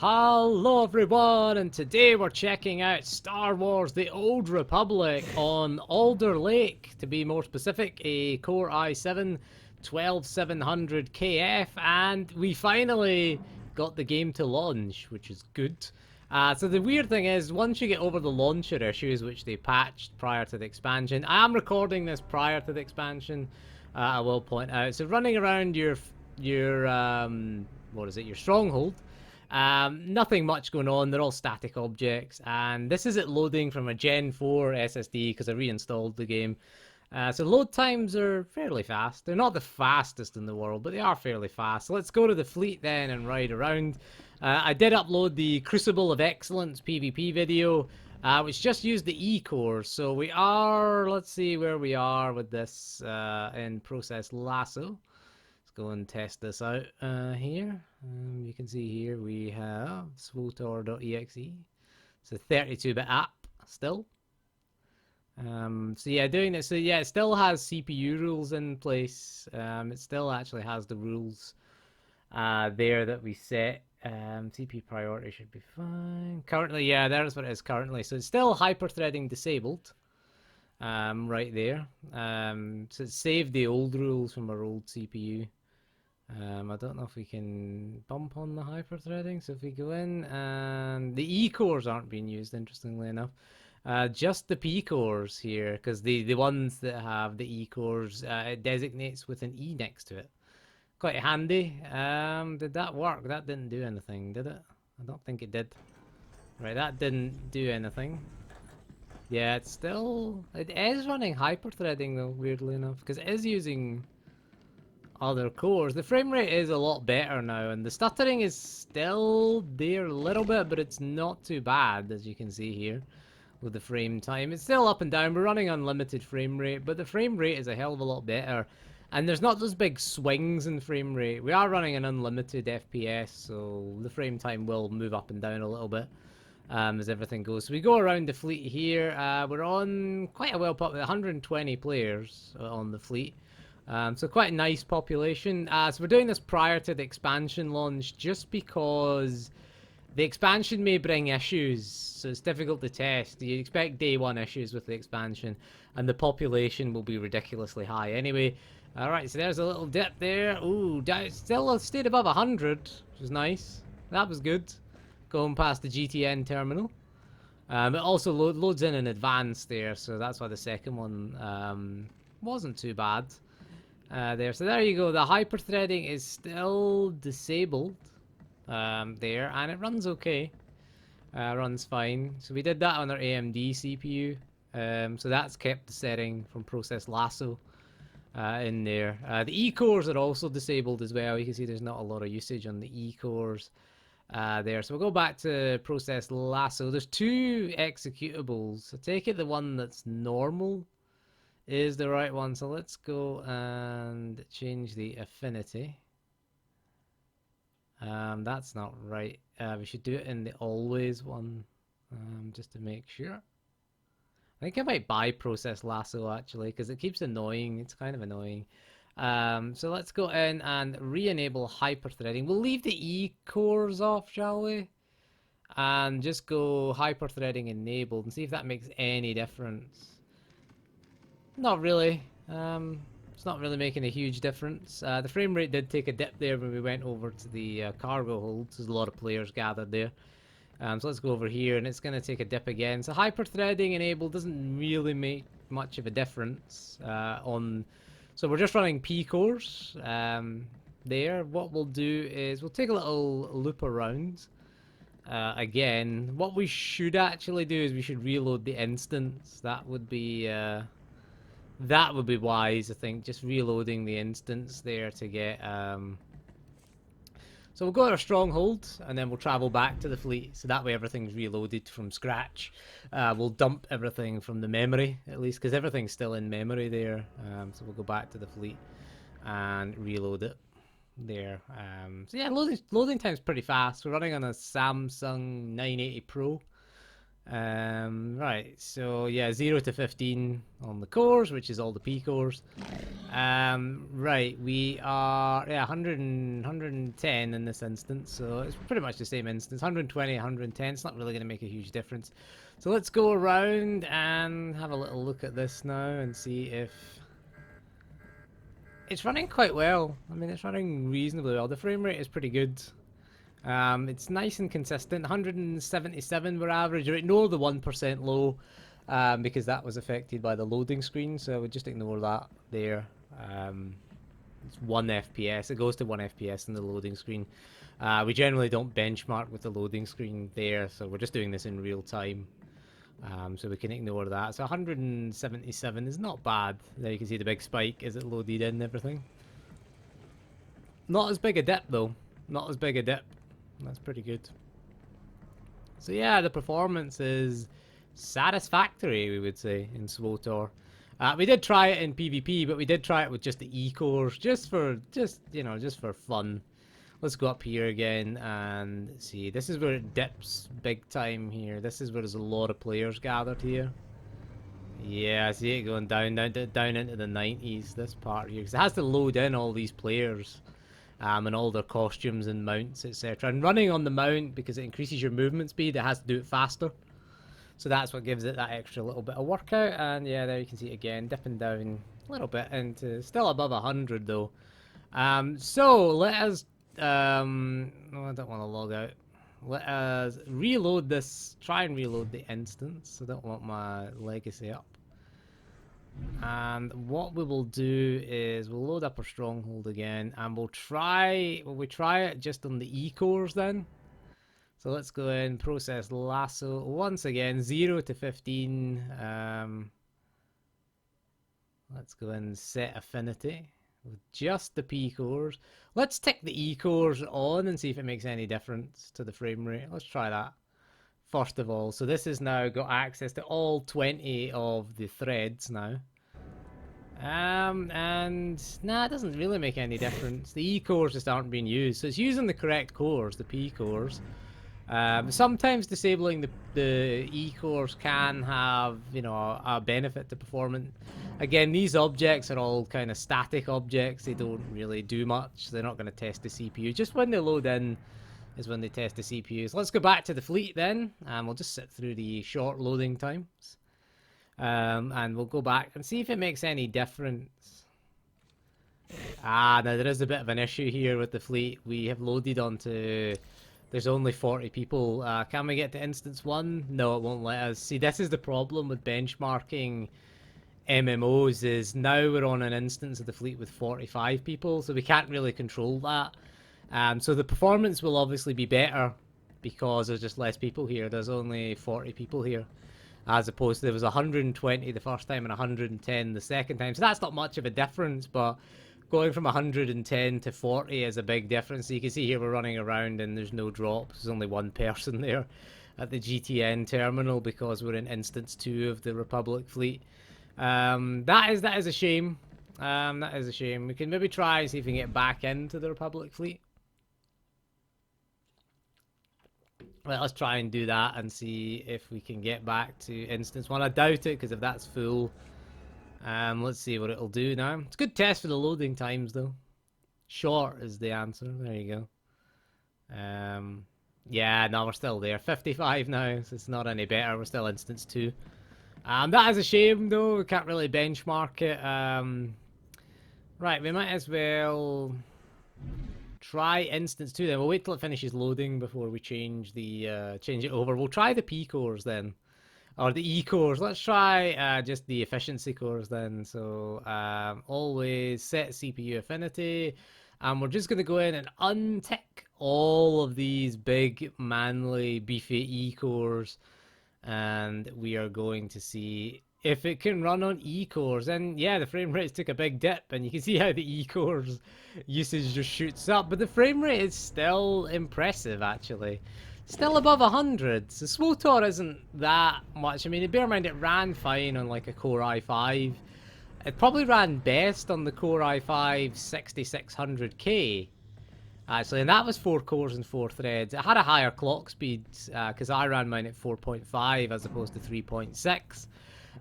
Hello everyone, and today we're checking out Star Wars The Old Republic on Alder Lake, to be more specific, a Core i7 12700KF, and we finally got the game to launch, which is good. So the weird thing is, once you get over the launcher issues, which they patched prior to the expansion, I am recording this prior to the expansion, I will point out. So running around your what is it, your stronghold, nothing much going on. They're all static objects, and this is it loading from a Gen 4 SSD because I reinstalled the game. So load times are fairly fast. They're not the fastest in the world, but they are fairly fast. So let's go to the fleet then and ride around. I did upload the Crucible of Excellence PvP video, which just used the E-cores. So we are, let's see where we are with this in Process Lasso. Go and test this out here. You can see here we have SWTOR.exe. It's a 32-bit app still. So yeah, doing this. So yeah, it still has CPU rules in place. It still actually has the rules there that we set. CPU priority should be fine. Currently, yeah, there's what it is currently. So it's still hyper-threading disabled. Right there. So it saved the old rules from our old CPU. I don't know if we can bump on the hyper-threading, so if we go in, and the E-cores aren't being used, interestingly enough. Just the P-cores here, because the ones that have the E-cores, it designates with an E next to it. Quite handy. Did that work? That didn't do anything, did it? I don't think it did. Right, that didn't do anything. Yeah, it is running hyper-threading though, weirdly enough, because it is using other cores. The frame rate is a lot better now, and the stuttering is still there a little bit, but it's not too bad, as you can see here with the frame time. It's still up and down. We're running unlimited frame rate, but the frame rate is a hell of a lot better, and there's not those big swings in frame rate. We are running an unlimited FPS, so the frame time will move up and down a little bit as everything goes. So we go around the fleet here. We're on quite a well-populated 120 players on the fleet. So quite a nice population. So we're doing this prior to the expansion launch, just because the expansion may bring issues, so it's difficult to test. You expect day one issues with the expansion, and the population will be ridiculously high anyway. Alright, so there's a little dip there. Ooh, still stayed above 100, which is nice. That was good. Going past the GTN terminal. It also loads in advance there, so that's why the second one wasn't too bad. There, so there you go. The hyper-threading is still disabled there, and it runs okay. Runs fine. So we did that on our AMD CPU. So that's kept the setting from Process Lasso in there. The E-cores are also disabled as well. You can see there's not a lot of usage on the E-cores there. So we'll go back to Process Lasso. There's two executables. I take it the one that's normal is the right one, so let's go and change the affinity. That's not right. We should do it in the always one, just to make sure. I think I might buy Process Lasso actually, because it keeps annoying. It's kind of annoying. So let's go in and re-enable hyper-threading. We'll leave the E-cores off, shall we? And just go hyper-threading enabled and see if that makes any difference. Not really. It's not really making a huge difference. The frame rate did take a dip there when we went over to the cargo holds. There's a lot of players gathered there. So let's go over here, and it's going to take a dip again. So hyper-threading enabled doesn't really make much of a difference So we're just running P-cores there. What we'll do is we'll take a little loop around. Again, what we should actually do is we should reload the instance. That would be wise, I think, just reloading the instance there to get so we'll go to our stronghold, and then we'll travel back to the fleet, so that way everything's reloaded from scratch. We'll dump everything from the memory, at least, because everything's still in memory there. So we'll go back to the fleet and reload it there. So yeah, loading time's pretty fast. We're running on a Samsung 980 Pro. Right, so yeah, 0 to 15 on the cores, which is all the P cores. Right, we are 100 and 110 in this instance, so it's pretty much the same instance. 120, 110, it's not really going to make a huge difference. So let's go around and have a little look at this now and see if it's running quite well. I mean, it's running reasonably well. The frame rate is pretty good. It's nice and consistent. 177 were average. Ignore the 1% low because that was affected by the loading screen, so I would just ignore that there. It's 1 FPS. It goes to 1 FPS in the loading screen. We generally don't benchmark with the loading screen there, so we're just doing this in real time. So we can ignore that. So 177 is not bad. There you can see the big spike as it loaded in and everything. Not as big a dip though. Not as big a dip. That's pretty good. So yeah, the performance is satisfactory, we would say, in SWTOR. We did try it in PvP, but we did try it with just the E-cores, just for fun. Let's go up here again and see. This is where it dips big time here. This is where there's a lot of players gathered here. Yeah, I see it going down into the 90s, this part here. Because it has to load in all these players. And all their costumes and mounts, etc. And running on the mount, because it increases your movement speed, it has to do it faster. So that's what gives it that extra little bit of workout. And yeah, there you can see it again, dipping down a little bit into still above 100 though. So let us no, I don't want to log out. Let us reload this, try and reload the instance. I don't want my legacy up. And what we will do is we'll load up our stronghold again, and we'll try it just on the E-cores then. So let's go in, process lasso once again, 0 to 15. Let's go in, set affinity with just the P cores. Let's tick the E cores on and see if it makes any difference to the frame rate. Let's try that first of all. So this has now got access to all 20 of the threads now. And nah, it doesn't really make any difference. The E cores just aren't being used, so it's using the correct cores, the P cores. Sometimes disabling the E cores can have, you know, a benefit to performance. Again, these objects are all kind of static objects. They don't really do much. They're not going to test the CPU. Just when they load in is when they test the CPUs. Let's go back to the fleet then, and we'll just sit through the short loading times. And we'll go back and see if it makes any difference. Now there is a bit of an issue here with the fleet. We have loaded onto... There's only 40 people. Can we get to instance 1? No, it won't let us. See, this is the problem with benchmarking MMOs, is now we're on an instance of the fleet with 45 people, so we can't really control that. So the performance will obviously be better because there's just less people here. There's only 40 people here, as opposed to there was 120 the first time and 110 the second time. So that's not much of a difference, but going from 110 to 40 is a big difference. So you can see here we're running around and there's no drops. There's only one person there at the GTN terminal because we're in instance 2 of the Republic fleet. That is a shame. That is a shame. We can maybe try and see if we can get back into the Republic fleet. Well, let's try and do that and see if we can get back to instance 1. I doubt it, because if that's full, let's see what it'll do now. It's a good test for the loading times, though. Short is the answer. There you go. Yeah, no, we're still there. 55 now, so it's not any better. We're still instance 2. That is a shame, though. We can't really benchmark it. Right, we might as well try instance 2 then. We'll wait till it finishes loading before we change it over. We'll try the P cores then, or the E cores. Let's try just the efficiency cores then. So always set CPU affinity, and we're just going to go in and untick all of these big manly beefy E cores, and we are going to see if it can run on E cores. And yeah, the frame rates took a big dip, and you can see how the E cores usage just shoots up, but the frame rate is still impressive, actually. Still above 100. So SWTOR isn't that much. I mean, bear in mind it ran fine on like a Core i5. It probably ran best on the Core i5 6600K. actually, and that was 4 cores and 4 threads. It had a higher clock speed because I ran mine at 4.5 as opposed to 3.6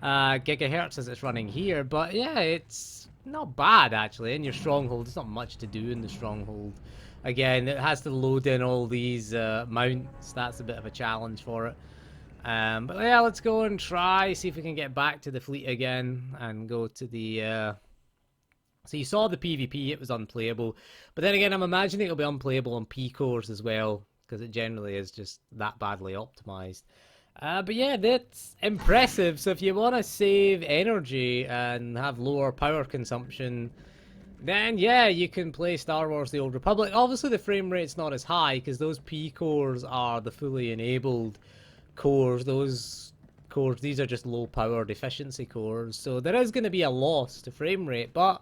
gigahertz as it's running here. But yeah, it's not bad actually. In your stronghold, there's not much to do in the stronghold. Again, it has to load in all these mounts. That's a bit of a challenge for it. But yeah, let's go and try, see if we can get back to the fleet again and go to the... So you saw the PvP, it was unplayable. But then again, I'm imagining it'll be unplayable on P cores as well, because it generally is just that badly optimized. But yeah, that's impressive. So if you want to save energy and have lower power consumption, then yeah, you can play Star Wars The Old Republic. Obviously the frame rate's not as high, because those P cores are the fully enabled cores. Those cores, these are just low powered efficiency cores. So there is going to be a loss to frame rate, but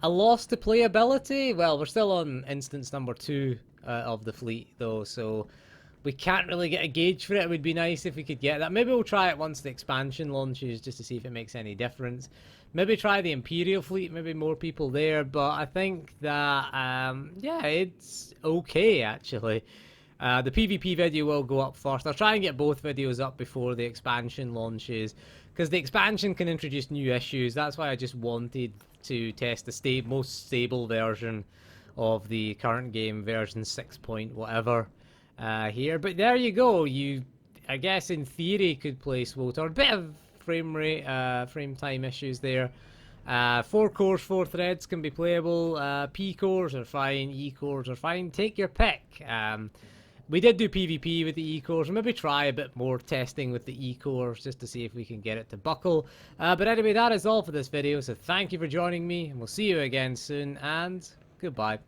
a loss to playability? Well, we're still on instance number 2 of the fleet, though, so we can't really get a gauge for it. It would be nice if we could get that. Maybe we'll try it once the expansion launches, just to see if it makes any difference. Maybe try the Imperial fleet, maybe more people there, but I think that, yeah, it's okay, actually. The PvP video will go up first. I'll try and get both videos up before the expansion launches, because the expansion can introduce new issues. That's why I just wanted to test the most stable version of the current game, version 6 point whatever here. But there you go. You, I guess in theory, could play SWTOR. A bit of frame rate, frame time issues there. 4 cores, 4 threads can be playable. P cores are fine. E cores are fine. Take your pick. We did do PvP with the E-cores, maybe try a bit more testing with the E-cores just to see if we can get it to buckle. But anyway, that is all for this video, so thank you for joining me, and we'll see you again soon, and goodbye.